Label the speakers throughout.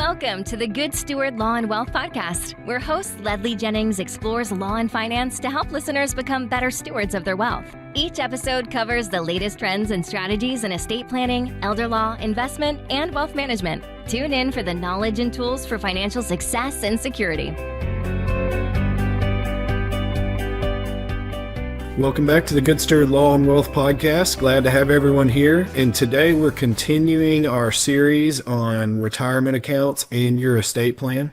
Speaker 1: Welcome to the Good Steward Law and Wealth Podcast, where host Ledly Jennings explores law and finance to help listeners become better stewards of their wealth. Each episode covers the latest trends and strategies in estate planning, elder law, investment, and wealth management. Tune in for the knowledge and tools for financial success and security.
Speaker 2: Welcome back to the Good Steward Law and Wealth Podcast. Glad to have everyone here. And today we're continuing our series on retirement accounts and your estate plan.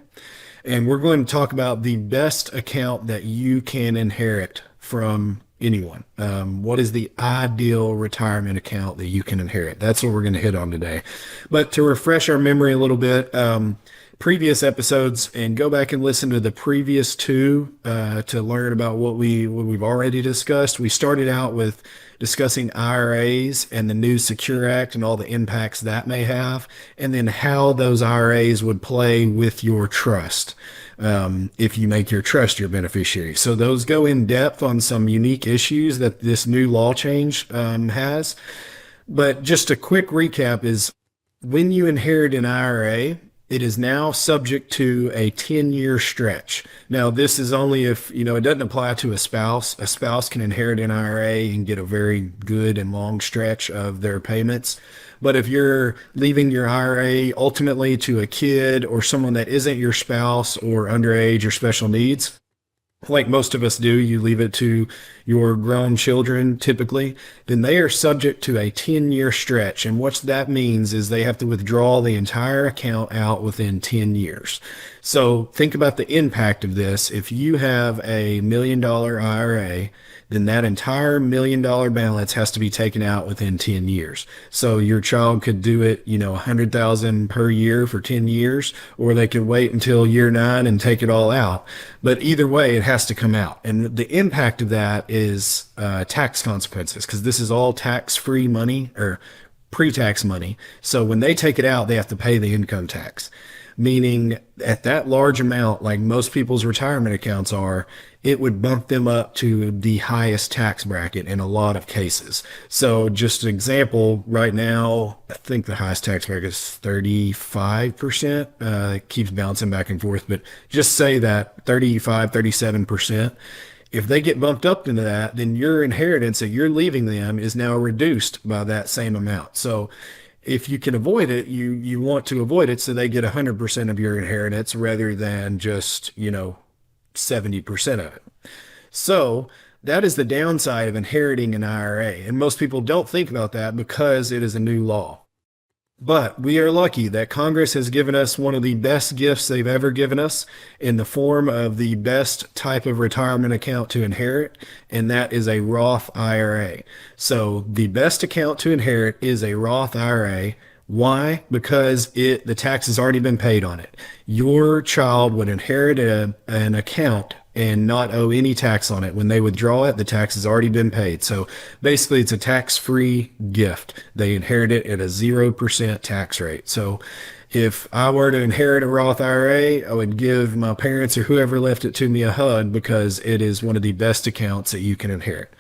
Speaker 2: And we're going to talk about the best account that you can inherit from anyone. What is the ideal retirement account that you can inherit? That's what we're going to hit on today. But to refresh our memory a little bit, previous episodes, and go back and listen to the previous two to learn about what we've already discussed. We started out with discussing IRAs and the new Secure Act and all the impacts that may have, and then how those IRAs would play with your trust if you make your trust your beneficiary. So those go in depth on some unique issues that this new law change has. But just a quick recap is when you inherit an IRA, it is now subject to a 10-year stretch. Now, this is only if, it doesn't apply to a spouse. A spouse can inherit an IRA and get a very good and long stretch of their payments. But if you're leaving your IRA ultimately to a kid or someone that isn't your spouse or underage or special needs, like most of us do, you leave it to your grown children typically, then they are subject to a 10-year stretch. And what that means is they have to withdraw the entire account out within 10 years. So think about the impact of this. If you have a $1 million IRA, then that entire $1 million balance has to be taken out within 10 years. So your child could do it, $100,000 per year for 10 years, or they could wait until year 9 and take it all out. But either way, it has to come out. And the impact of that is tax consequences, because this is all tax-free money or pre-tax money. So when they take it out, they have to pay the income tax. Meaning at that large amount, like most people's retirement accounts are, it would bump them up to the highest tax bracket in a lot of cases. So just an example, right now, I think the highest tax bracket is 35%. It keeps bouncing back and forth, but just say that 35, 37%. If they get bumped up into that, then your inheritance that you're leaving them is now reduced by that same amount. So if you can avoid it, you want to avoid it so they get 100% of your inheritance rather than just, 70% of it. So that is the downside of inheriting an IRA. And most people don't think about that because it is a new law. But we are lucky that Congress has given us one of the best gifts they've ever given us in the form of the best type of retirement account to inherit, and that is a Roth IRA. So the best account to inherit is a Roth IRA. Why? Because the tax has already been paid on it. Your child would inherit an account and not owe any tax on it. When they withdraw it, the tax has already been paid. So basically it's a tax-free gift. They inherit it at a 0% tax rate. So if I were to inherit a Roth IRA, I would give my parents or whoever left it to me a hug because it is one of the best accounts that you can inherit.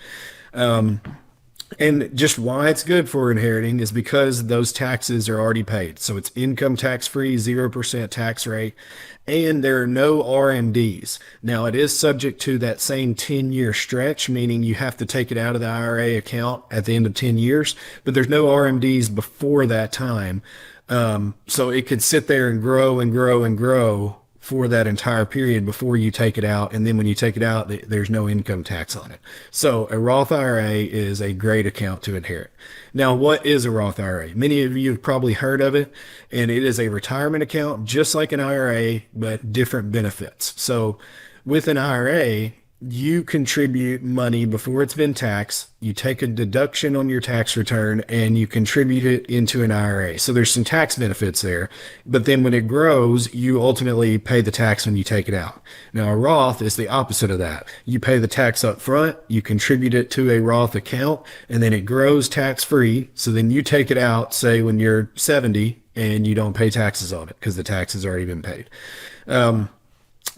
Speaker 2: And just why it's good for inheriting is because those taxes are already paid. So it's income tax-free, 0% tax rate, and there are no RMDs. Now, it is subject to that same 10-year stretch, meaning you have to take it out of the IRA account at the end of 10 years, but there's no RMDs before that time. So it could sit there and grow and grow and grow for that entire period before you take it out. And then when you take it out, there's no income tax on it. So a Roth IRA is a great account to inherit. Now, what is a Roth IRA? Many of you have probably heard of it, and it is a retirement account just like an IRA, but different benefits. So with an IRA, you contribute money before it's been taxed. You take a deduction on your tax return and you contribute it into an IRA. So there's some tax benefits there, but then when it grows, you ultimately pay the tax when you take it out. Now, a Roth is the opposite of that. You pay the tax up front, you contribute it to a Roth account, and then it grows tax-free. So then you take it out, say when you're 70, and you don't pay taxes on it because the tax has already been paid.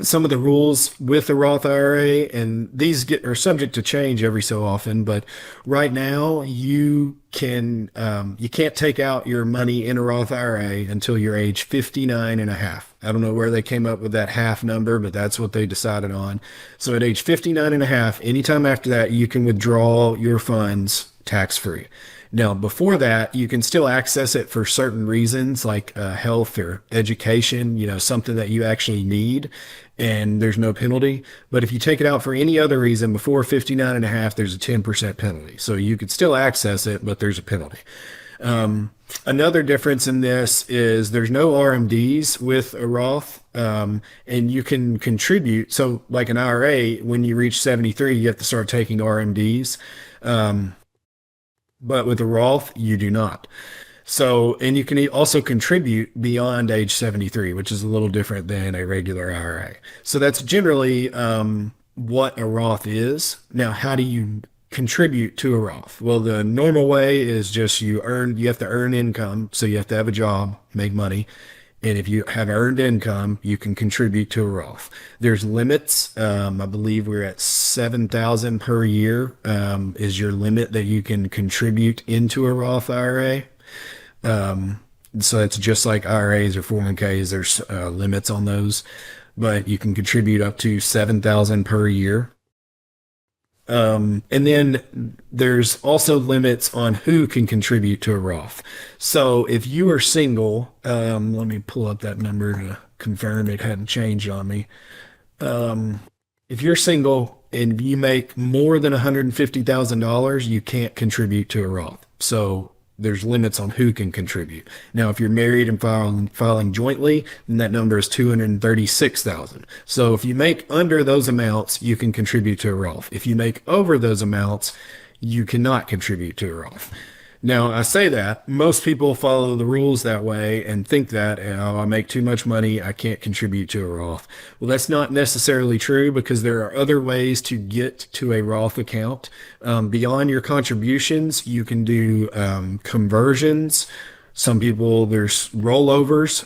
Speaker 2: some of the rules with the Roth IRA, and these are subject to change every so often. But right now, you can't take out your money in a Roth IRA until you're age 59 and a half. I don't know where they came up with that half number, but that's what they decided on. So at age 59 and a half, anytime after that, you can withdraw your funds tax free. Now, before that, you can still access it for certain reasons like health or education, something that you actually need, and there's no penalty. But if you take it out for any other reason before 59 and a half, there's a 10% penalty. So you could still access it, but there's a penalty. Another difference in this is there's no RMDs with a Roth, and you can contribute. So like an IRA, when you reach 73, you have to start taking RMDs. But with a Roth, you do not. So, and you can also contribute beyond age 73, which is a little different than a regular IRA. So that's generally what a Roth is. Now, how do you contribute to a Roth? Well, the normal way is just you have to earn income. So you have to have a job, make money. And if you have earned income, you can contribute to a Roth. There's limits. I believe we're at 7,000 per year is your limit that you can contribute into a Roth IRA. So it's just like IRAs or 401ks. There's limits on those, but you can contribute up to 7,000 per year. And then there's also limits on who can contribute to a Roth. So if you are single, let me pull up that number to confirm it hadn't changed on me. If you're single and you make more than $150,000, you can't contribute to a Roth. So there's limits on who can contribute. Now, if you're married and filing jointly, then that number is 236,000. So if you make under those amounts, you can contribute to a Roth. If you make over those amounts, you cannot contribute to a Roth. Now, I say that most people follow the rules that way and think that, I make too much money, I can't contribute to a Roth. Well, that's not necessarily true because there are other ways to get to a Roth account. Beyond your contributions, you can do conversions. Some people, there's rollovers,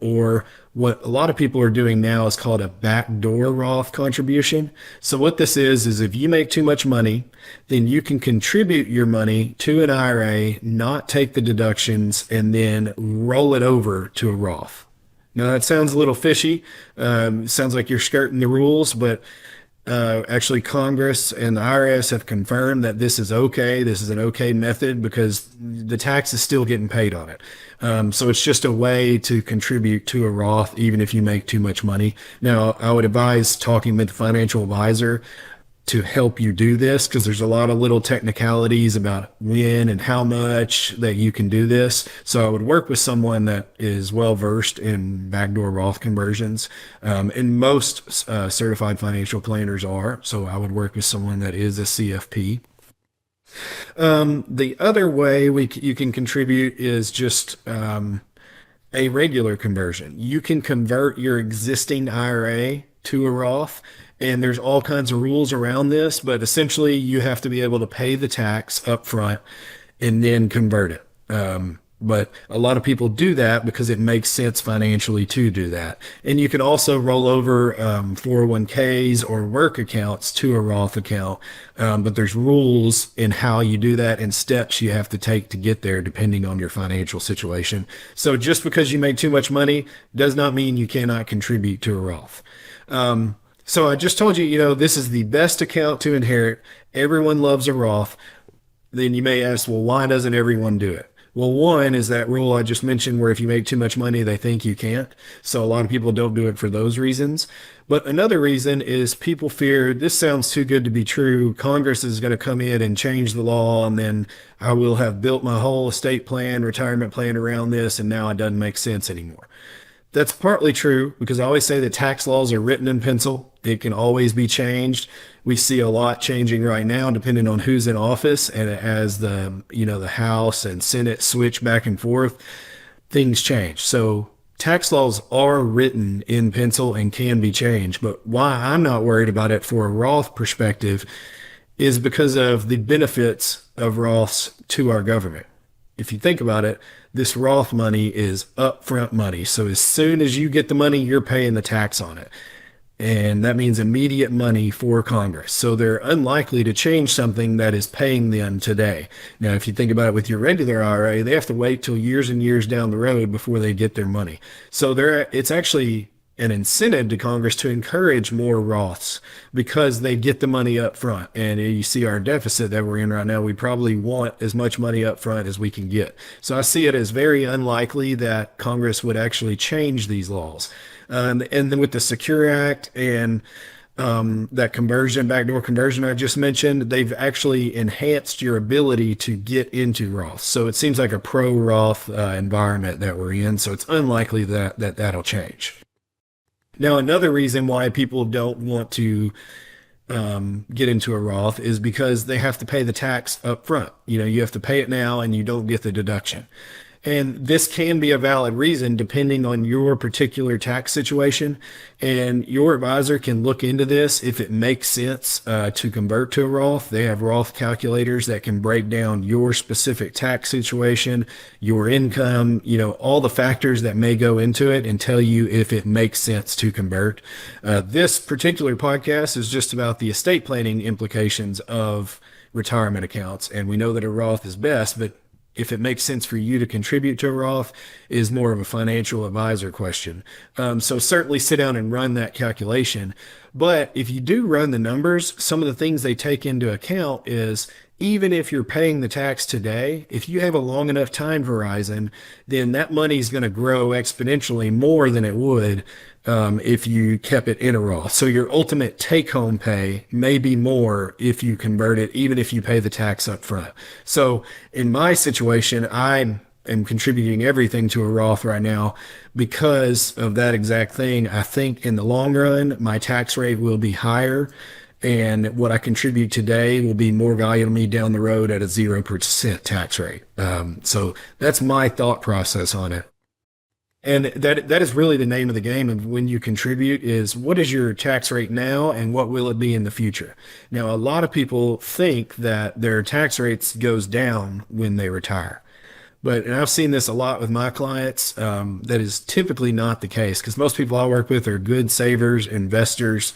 Speaker 2: or what a lot of people are doing now is called a backdoor Roth contribution. So what this is if you make too much money, then you can contribute your money to an IRA, not take the deductions, and then roll it over to a Roth. Now that sounds a little fishy. Sounds like you're skirting the rules, but actually Congress and the IRS have confirmed that this is okay. This is an okay method because the tax is still getting paid on it. So it's just a way to contribute to a Roth, even if you make too much money. Now, I would advise talking with a financial advisor to help you do this because there's a lot of little technicalities about when and how much that you can do this. So I would work with someone that is well versed in backdoor Roth conversions, and most certified financial planners are. So I would work with someone that is a CFP. The other way you can contribute is just a regular conversion. You can convert your existing IRA to a Roth. And there's all kinds of rules around this, but essentially you have to be able to pay the tax up front and then convert it. But a lot of people do that because it makes sense financially to do that. And you can also roll over 401ks or work accounts to a Roth account. But there's rules in how you do that and steps you have to take to get there depending on your financial situation. So just because you make too much money does not mean you cannot contribute to a Roth. So I just told you, this is the best account to inherit. Everyone loves a Roth. Then you may ask, well, why doesn't everyone do it? Well, one is that rule I just mentioned where if you make too much money, they think you can't. So a lot of people don't do it for those reasons. But another reason is people fear this sounds too good to be true. Congress is going to come in and change the law, and then I will have built my whole estate plan, retirement plan around this, and now it doesn't make sense anymore. That's partly true because I always say that tax laws are written in pencil. It can always be changed. We see a lot changing right now depending on who's in office, and as the House and Senate switch back and forth, things change. So tax laws are written in pencil and can be changed. But why I'm not worried about it for a Roth perspective is because of the benefits of Roths to our government. If you think about it, this Roth money is upfront money. So as soon as you get the money, you're paying the tax on it. And that means immediate money for Congress. So they're unlikely to change something that is paying them today. Now, if you think about it with your regular IRA, they have to wait till years and years down the road before they get their money. So it's actually an incentive to Congress to encourage more Roths because they get the money up front. And you see our deficit that we're in right now, we probably want as much money up front as we can get. So I see it as very unlikely that Congress would actually change these laws. And then with the Secure Act and that conversion, backdoor conversion I just mentioned, they've actually enhanced your ability to get into Roth. So it seems like a pro-Roth environment that we're in. So it's unlikely that'll change. Now, another reason why people don't want to get into a Roth is because they have to pay the tax up front. You have to pay it now and you don't get the deduction. And this can be a valid reason depending on your particular tax situation. And your advisor can look into this if it makes sense to convert to a Roth. They have Roth calculators that can break down your specific tax situation, your income, all the factors that may go into it and tell you if it makes sense to convert. This particular podcast is just about the estate planning implications of retirement accounts. And we know that a Roth is best, but if it makes sense for you to contribute to a Roth is more of a financial advisor question. So certainly sit down and run that calculation. But if you do run the numbers, some of the things they take into account is even if you're paying the tax today, if you have a long enough time horizon, then that money is going to grow exponentially more than it would if you kept it in a Roth. So your ultimate take-home pay may be more if you convert it, even if you pay the tax up front. So in my situation, I am contributing everything to a Roth right now because of that exact thing. I think in the long run, my tax rate will be higher, and what I contribute today will be more valuable to me down the road at a 0% tax rate. So that's my thought process on it. And that is really the name of the game of when you contribute is what is your tax rate now and what will it be in the future? Now, a lot of people think that their tax rates goes down when they retire. And I've seen this a lot with my clients. That is typically not the case because most people I work with are good savers, investors.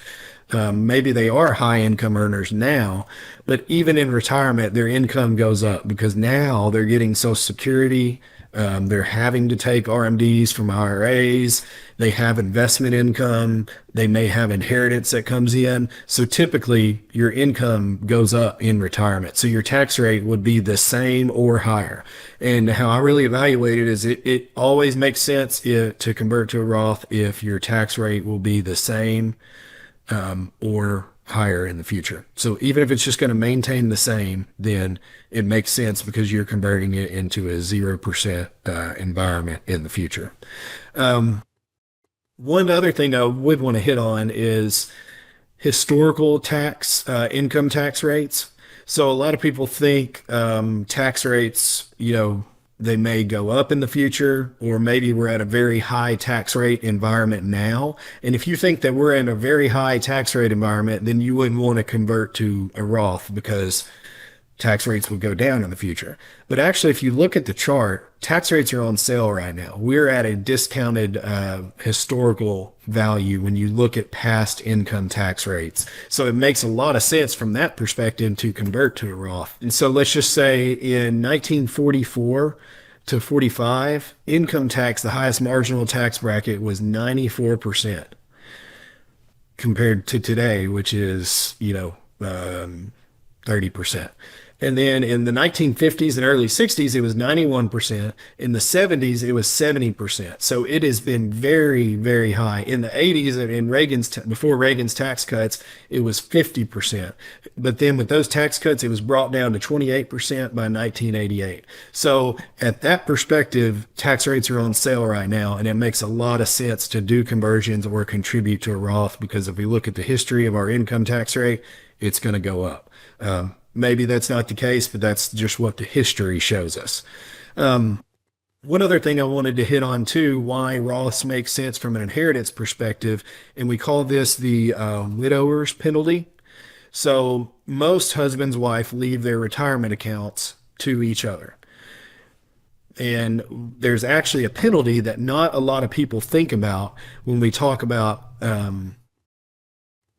Speaker 2: Maybe they are high income earners now, but even in retirement, their income goes up because now they're getting Social Security. They're having to take RMDs from IRAs. They have investment income. They may have inheritance that comes in. So typically your income goes up in retirement. So your tax rate would be the same or higher. And how I really evaluate it is it always makes sense to convert to a Roth if your tax rate will be the same or higher in the future. So even if it's just going to maintain the same, then it makes sense because you're converting it into a 0% environment in the future. One other thing I would want to hit on is historical income tax rates. So a lot of people think tax rates, they may go up in the future, or maybe we're at a very high tax rate environment now. And if you think that we're in a very high tax rate environment, then you wouldn't want to convert to a Roth because tax rates would go down in the future. But actually, if you look at the chart, tax rates are on sale right now. We're at a discounted historical value when you look at past income tax rates. So it makes a lot of sense from that perspective to convert to a Roth. And so let's just say in 1944 to 45, income tax, the highest marginal tax bracket was 94% compared to today, which is, 30%. And then in the 1950s and early 60s, it was 91%. In the 70s, it was 70%. So it has been very, very high. In the 80s and before Reagan's tax cuts, it was 50%. But then with those tax cuts, it was brought down to 28% by 1988. So at that perspective, tax rates are on sale right now, and it makes a lot of sense to do conversions or contribute to a Roth because if we look at the history of our income tax rate, it's going to go up. Maybe that's not the case, but that's just what the history shows us. One other thing I wanted to hit on too, why Roths make sense from an inheritance perspective, and we call this the widower's penalty. So most husbands and wife leave their retirement accounts to each other. And there's actually a penalty that not a lot of people think about when we talk about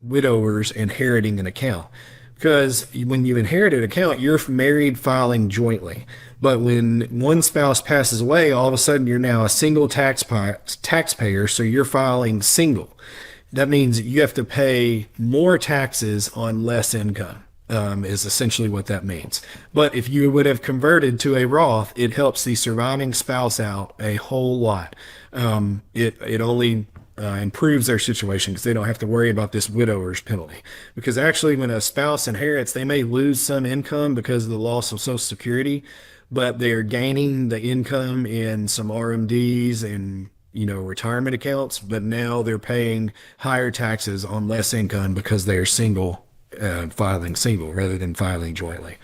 Speaker 2: widowers inheriting an account. Because when you inherit an account, you're married filing jointly. But when one spouse passes away, all of a sudden you're now a single taxpayer, so you're filing single. That means you have to pay more taxes on less income, is essentially what that means. But if you would have converted to a Roth, it helps the surviving spouse out a whole lot. It only improves their situation because they don't have to worry about this widower's penalty. Because actually, when a spouse inherits, they may lose some income because of the loss of Social Security, but they're gaining the income in some RMDs and retirement accounts. But now they're paying higher taxes on less income because they are single, filing single rather than filing jointly.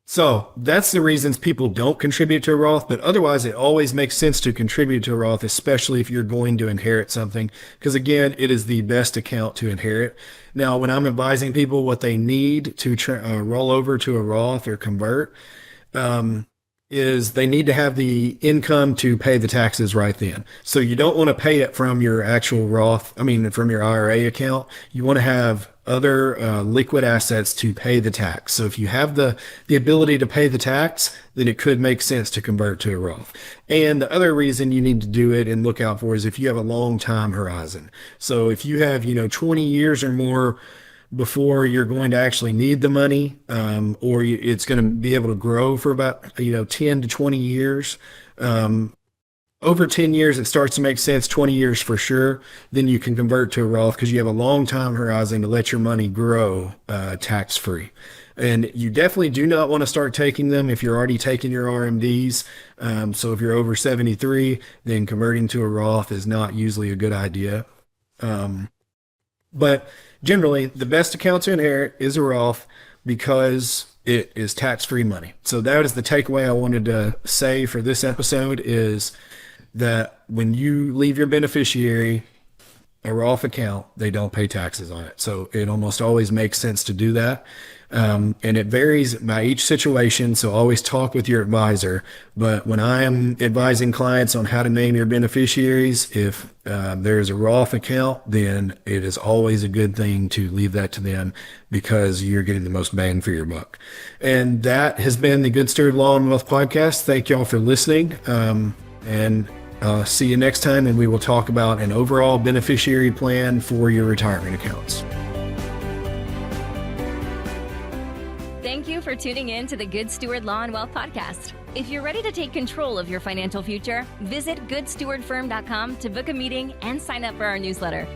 Speaker 2: So that's the reasons people don't contribute to a Roth, but otherwise it always makes sense to contribute to a Roth, especially if you're going to inherit something, because again, it is the best account to inherit. Now, when I'm advising people what they need to roll over to a Roth or convert, is they need to have the income to pay the taxes right then. So you don't want to pay it from your actual from your IRA account. You want to have other liquid assets to pay the tax. So if you have the ability to pay the tax, then it could make sense to convert to a Roth. And the other reason you need to do it and look out for is if you have a long time horizon. So if you have 20 years or more before you're going to actually need the money, or it's going to be able to grow for about 10 to 20 years. Over 10 years, it starts to make sense, 20 years for sure. Then you can convert to a Roth because you have a long time horizon to let your money grow tax-free. And you definitely do not want to start taking them if you're already taking your RMDs. So if you're over 73, then converting to a Roth is not usually a good idea. But generally, the best account to inherit is a Roth because it is tax-free money. So that is the takeaway I wanted to say for this episode is that when you leave your beneficiary a Roth account, they don't pay taxes on it. So it almost always makes sense to do that. And it varies by each situation. So always talk with your advisor. But when I am advising clients on how to name your beneficiaries, if there's a Roth account, then it is always a good thing to leave that to them because you're getting the most bang for your buck. And that has been the Good Steward Law and Wealth Podcast. Thank y'all for listening. And see you next time, and we will talk about an overall beneficiary plan for your retirement accounts.
Speaker 1: Thank you for tuning in to the Good Steward Law and Wealth Podcast. If you're ready to take control of your financial future, visit goodstewardfirm.com to book a meeting and sign up for our newsletter.